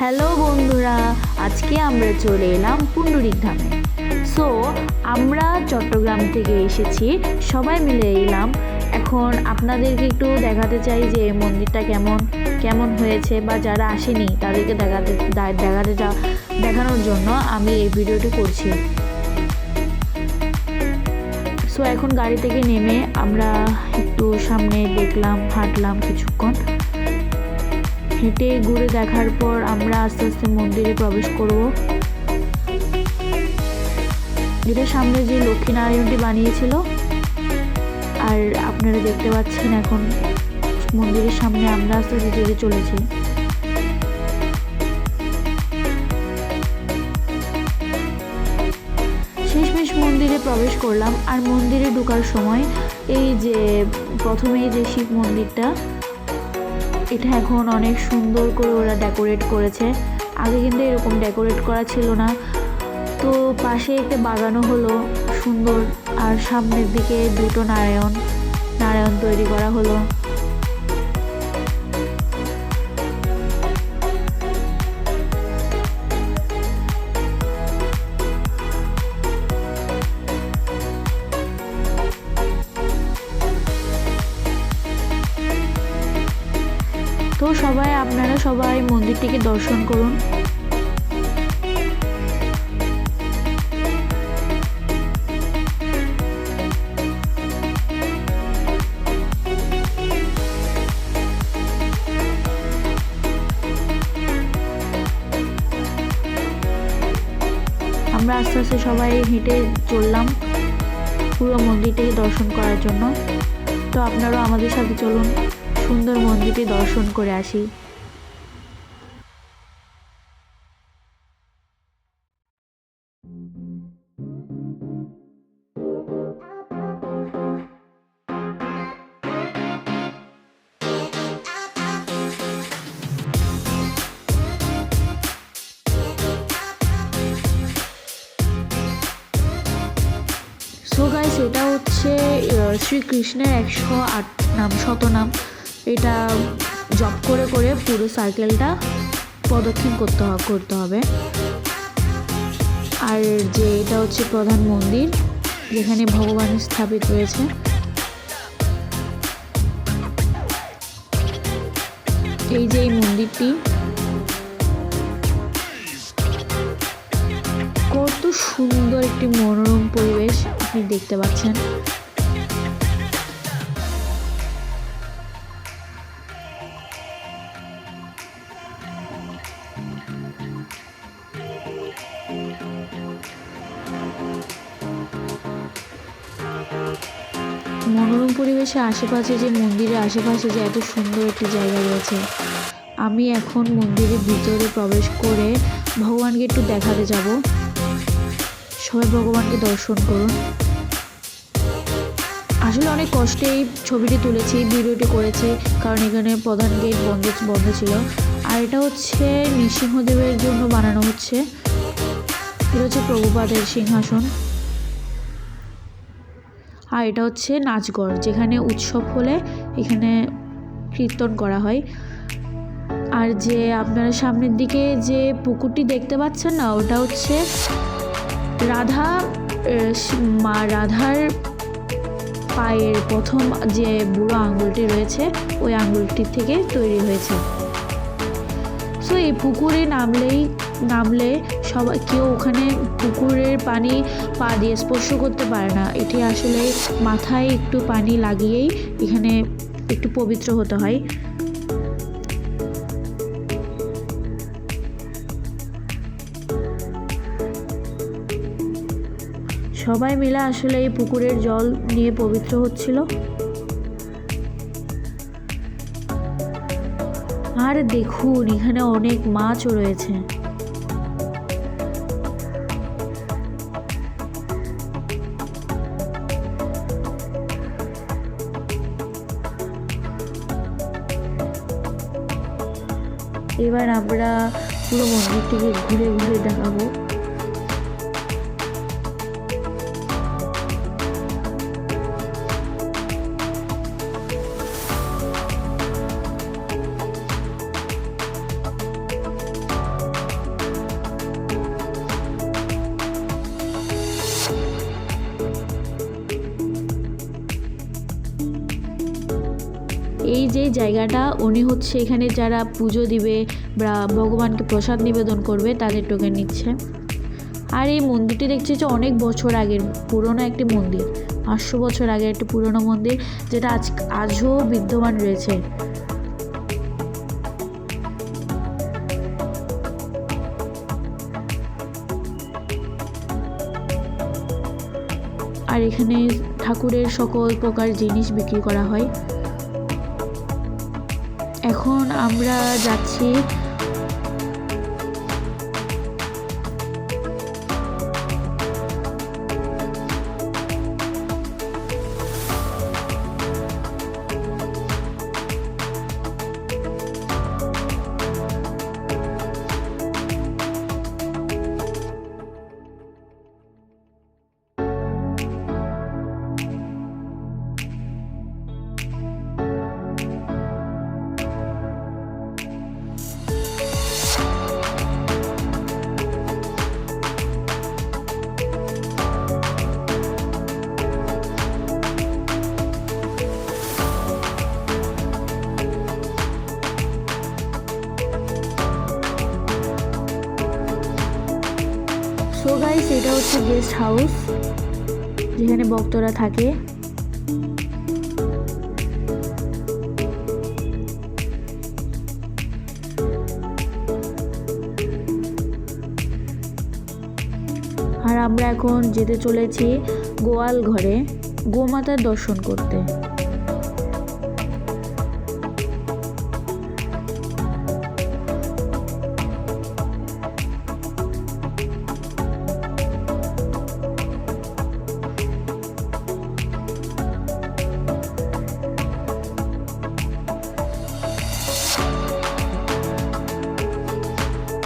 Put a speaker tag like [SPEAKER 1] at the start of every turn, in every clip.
[SPEAKER 1] Hello বন্ধুরা, আজকে আমরা চলে এলাম পুণ্ডরিক ধামে। সো আমরা চট্টগ্রাম থেকে এসেছি, সবাই মিলে এলাম। এখন আপনাদেরকে একটু দেখাতে চাই যে মন্দিরটা কেমন কেমন হয়েছে, বা যারা আসেনি তাদেরকে দেখানোর জন্য আমি এই ভিডিওটি করছি। সো এখন গাড়ি থেকে নেমে আমরা একটু সামনে দেখলাম, হাঁটলাম কিছুক্ষণ। হেঁটে ঘুরে দেখার পর আমরা আস্তে আস্তে মন্দিরে প্রবেশ করব। এটা সামনে যে লক্ষ্মীনারায়ণটি বানিয়েছিল, আর আপনারা দেখতে পাচ্ছেন এখন মন্দিরের সামনে আমরা আস্তে আস্তে যেতে চলেছি। শেষমেশ মন্দিরে প্রবেশ করলাম। আর মন্দিরে ঢোকার সময় এই যে প্রথমেই যে শিব মন্দিরটা, এটা এখন অনেক সুন্দর করে ওরা ডেকোরেট করেছে। আগে কিন্তু এরকম ডেকোরেট করা ছিল না। তো পাশে একটা বাগানও হলো সুন্দর, আর সামনের দিকে দুটো নারায়ণ তৈরি করা হলো। তো আপনারা সবাই মন্দিরটিকে দর্শন করুন। আমরা আস্তে আস্তে সবাই হেঁটে চললাম পুরো মন্দিরটিকে দর্শন করার জন্য। তো আপনারাও আমাদের সাথে চলুন, সুন্দর মন্দিরটি দর্শন করে আসি। সো গাইস, এটা হচ্ছে শ্রীকৃষ্ণের 108 নাম, শতনাম। এটা জপ করে করে পুরো সার্কেলটা প্রদক্ষিণ করতে হবে। আর যে এটা হচ্ছে প্রধান মন্দির, যেখানে ভগবান স্থাপিত রয়েছে। এই যে এই মন্দিরটি কত সুন্দর একটি মনোরম পরিবেশ আপনি দেখতে পাচ্ছেন। মনোরম পরিবেশে আশেপাশে যে মন্দিরের আশেপাশে যে এত সুন্দর একটি জায়গা রয়েছে। আমি এখন মন্দিরের ভিতরে প্রবেশ করে ভগবানকে একটু দেখাতে যাব। সবাই ভগবানকে দর্শন করুন। আসলে অনেক কষ্টে এই ছবিটি তুলেছি, ভিডিওটি করেছি, কারণ এখানে প্রধান গেট বন্ধ ছিল। আর এটা হচ্ছে নৃসিংহদেবের জন্য বানানো হচ্ছে। এটা হচ্ছে প্রভুপাদের সিংহাসন। আর এটা হচ্ছে নাচঘর, যেখানে উৎসব হলে এখানে কীর্তন করা হয়। আর যে আপনারা সামনের দিকে যে পুকুরটি দেখতে পাচ্ছেন না, ওটা হচ্ছে রাধার পায়ের প্রথম যে বুড়ো আঙ্গুলটি রয়েছে, ওই আঙ্গুলটির থেকে তৈরি হয়েছে। সো এই পুকুরে নামলে সবাই কেউ ওখানে পুকুরের পানি পা দিয়ে স্পর্শ করতে পারে না। এটি আসলে মাথায় একটু পানি লাগিয়েই এখানে একটু পবিত্র হতে হয়। সবাই মিলে আসলে এই পুকুরের জল নিয়ে পবিত্র হচ্ছিল। আর দেখুন, এখানে অনেক মাছও রয়েছে। এবার আমরা পুরো মন্দিরটিকে ঘুরে ঘুরে দেখাবো। এই জায়গাটা উনি হচ্ছে এখানে যারা পুজো দিবে বা ভগবানকে প্রসাদ নিবেদন করবে তাদের টোকেন নিচ্ছে। আর এই মন্দিরটি দেখছি যে অনেক বছর আগের পুরনো একটি মন্দির, 500 বছর আগের একটি পুরনো মন্দির, যেটা আজও বিদ্যমান রয়েছে। আর এখানে ঠাকুরের সকল প্রকার জিনিস বিক্রি করা হয়। এখন আমরা যাচ্ছি সো গাইস, এটা হচ্ছে গেস্ট হাউস যেখানে ভক্তরা থাকে। আর আমরা এখন যেতে চলেছি গোয়াল ঘরে গোমাতার দর্শন করতে।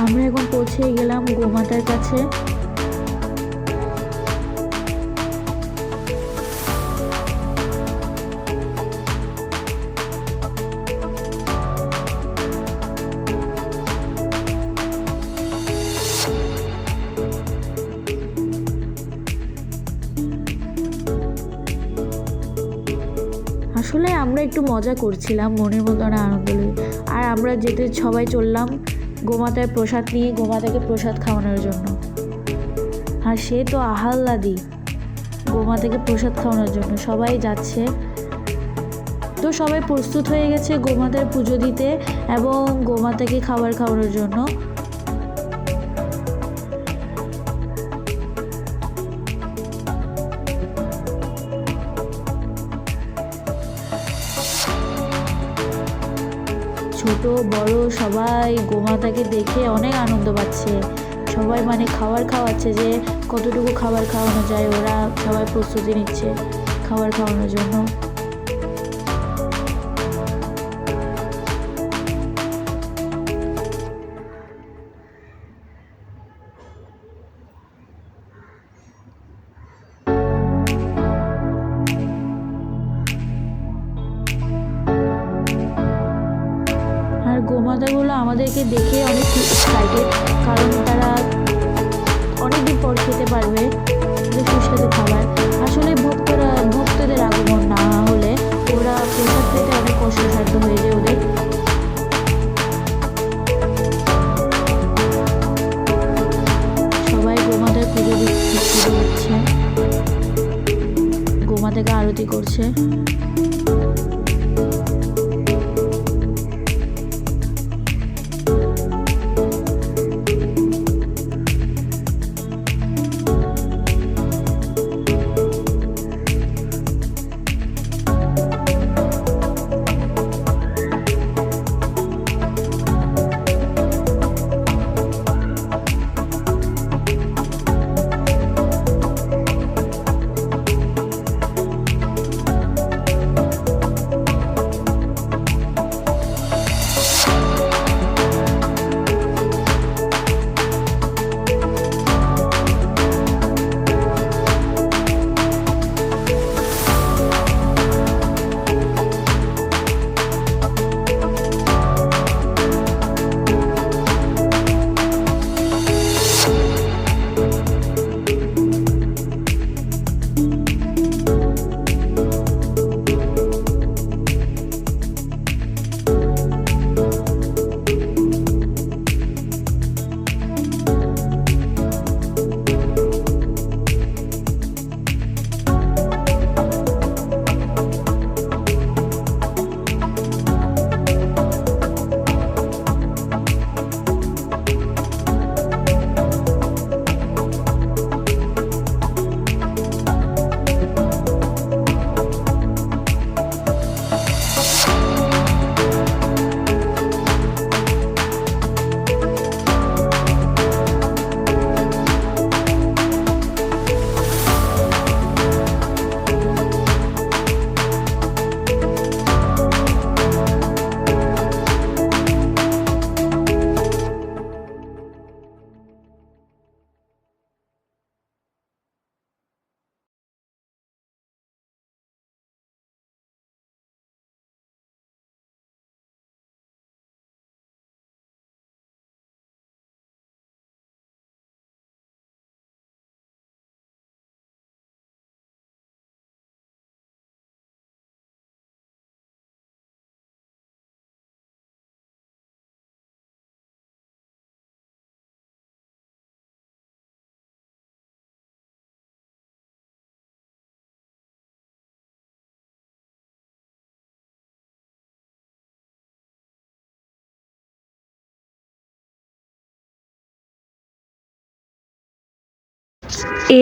[SPEAKER 1] আমরা এখন পৌঁছে গেলাম গোমাতার কাছে। আসলে আমরা একটু মজা করছিলাম, মনের মতন আনন্দ নিয়ে। আর আমরা যেতে সবাই চললাম গোমাতার প্রসাদ নিয়ে, গোমাতাকে প্রসাদ খাওয়ানোর জন্য। আর সে তো আহ্লাদি গোমাতাকে প্রসাদ খাওয়ানোর জন্য সবাই যাচ্ছে। তো সবাই প্রস্তুত হয়ে গেছে গোমাতার পুজো দিতে এবং গোমাতাকে খাবার খাওয়ানোর জন্য। ছোট বড় সবাই গোমাতাকে দেখে অনেক আনন্দ পাচ্ছে। সবাই মানে খাবার খাওয়াচ্ছে, যে কতটুকু খাবার খাওয়ানো যায় ওরা সবাই প্রস্তুতি নিচ্ছে খাবার খাওয়ানোর জন্য। গোমাতাগুলো আমাদেরকে দেখে অনেক এক্সাইটেড, কারণ তারা অনেকদিন পর খেতে পারবে সুস্বাদু খাবার। আসলে ভক্তদের আগমন না হলে ওরা প্রসাদ পেতে অনেক কষ্টসাধ্য হয়ে যায় ওদের। সবাই গোমাতার পুজো দিচ্ছে, গোমাতাকে আরতি করছে।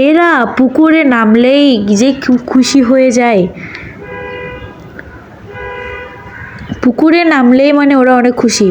[SPEAKER 1] এরা পুকুরে নামলেই যে খুব খুশি হয়ে যায়, পুকুরে নামলেই মানে ওরা অনেক খুশি।